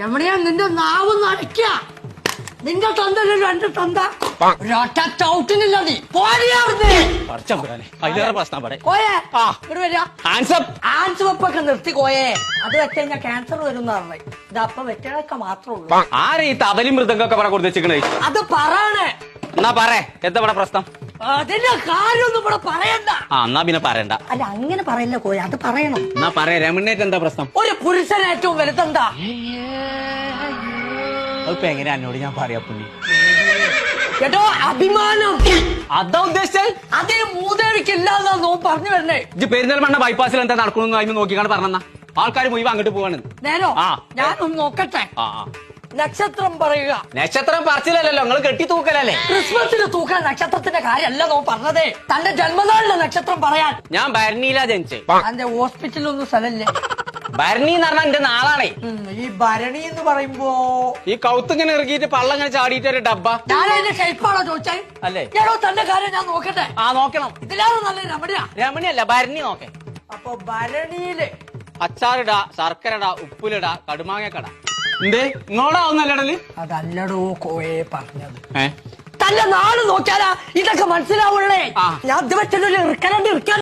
എവിടെയാ നിന്റെ നാവ് നടക്ക? നിന്റെ തൊണ്ടയിൽ രണ്ട് തൊണ്ട ചവിട്ടിനില്ല. നീ ആൻസപ്പൊക്കെ നിർത്തി കോയേ. അത് വെച്ച് കഴിഞ്ഞാൽ ക്യാൻസർ വരും പറഞ്ഞേ. ഇത് അപ്പൊ വെറ്റൊക്കെ മാത്രമേ ഉള്ളൂ. ആരീ തബലും മൃദംഗൊക്കെ പറ കൊടുത്തേക്കണേ? അത് പറയണേ. എന്നാ പറേ, എന്താ ഇവിടെ പ്രശ്നം? അതിന്റെ കാര്യമൊന്നും ഇവിടെ പറയണ്ട. എന്നാ പിന്നെ പറയണ്ട. അല്ല അങ്ങനെ പറയല്ല കോയ, അത് പറയണം. എന്നാ പറയാ, രമണിയായിട്ട് എന്താ പ്രശ്നം? ഒരു പുരുഷൻ ഏറ്റവും വലുതെന്താ? അതിപ്പോ എങ്ങനെയാ എന്നോട് ഞാൻ പറയാ പുള്ളി? കേട്ടോ, അഭിമാനം. അതാ ഉദ്ദേശിച്ചത്? അതേ മൂതേടിക്കില്ലാന്നാ നോ പറഞ്ഞു വരണേ. ഇത് പെരിന്തൽമണ്ണ ബൈപ്പാസിൽ എന്താ നടക്കണമെന്ന് അതിന് നോക്കിക്കാണ് പറഞ്ഞ ആൾക്കാർ മുഴുവൻ അങ്ങോട്ട് പോവാണ്. നേരോ ഞാനൊന്ന് നോക്കട്ടെ. നക്ഷത്രം പറയുക. നക്ഷത്രം പറച്ചില്ലല്ലോ, നിങ്ങൾ കെട്ടി തൂക്കലല്ലേ? ക്രിസ്മസിന് തൂക്കാൻ നക്ഷത്രത്തിന്റെ കാര്യമല്ല നോ പറഞ്ഞതേ. തന്റെ ജന്മനാളിലെ നക്ഷത്രം പറയാൻ. ഞാൻ ഭരണിയിലാ ജനിച്ചേ. തന്റെ ഹോസ്പിറ്റലൊന്നും സ്ഥലല്ലേ? ഭരണി എന്ന് പറഞ്ഞാൽ എന്റെ നാളാണേ. ഈ ഭരണി എന്ന് പറയുമ്പോ ഈ കൗത്തിങ്ങനെ ഇറങ്ങിയിട്ട് പള്ളങ്ങനെ ചാടിയിട്ട് ഒരു ഡബ്ബ. ഞാൻ അതിന്റെ ഷേപ്പാണോ ചോദിച്ചാൽ? അല്ലേ? ഞാനോ തന്റെ കാര്യം ഞാൻ നോക്കട്ടെ. നോക്കണം. ഇതിലാണ് നല്ല രമണിയാ. രമണിയല്ല, ഭരണി നോക്കേ. അപ്പൊ ഭരണിയില് അച്ചാറിടാ, ശർക്കരടാ, ഉപ്പിലിടാ, കടുമാങ്ങക്കട. എന്തേ ഇങ്ങോടാ ഒന്നല്ലടല്? അതല്ലടോ കോയെ പറഞ്ഞത്. തന്റെ നാട് നോക്കിയാലാ ഇതൊക്കെ മനസ്സിലാവുള്ളേ. ഞാൻ ഇത് വെച്ചിട്ട് ഇറക്കാനുണ്ട്.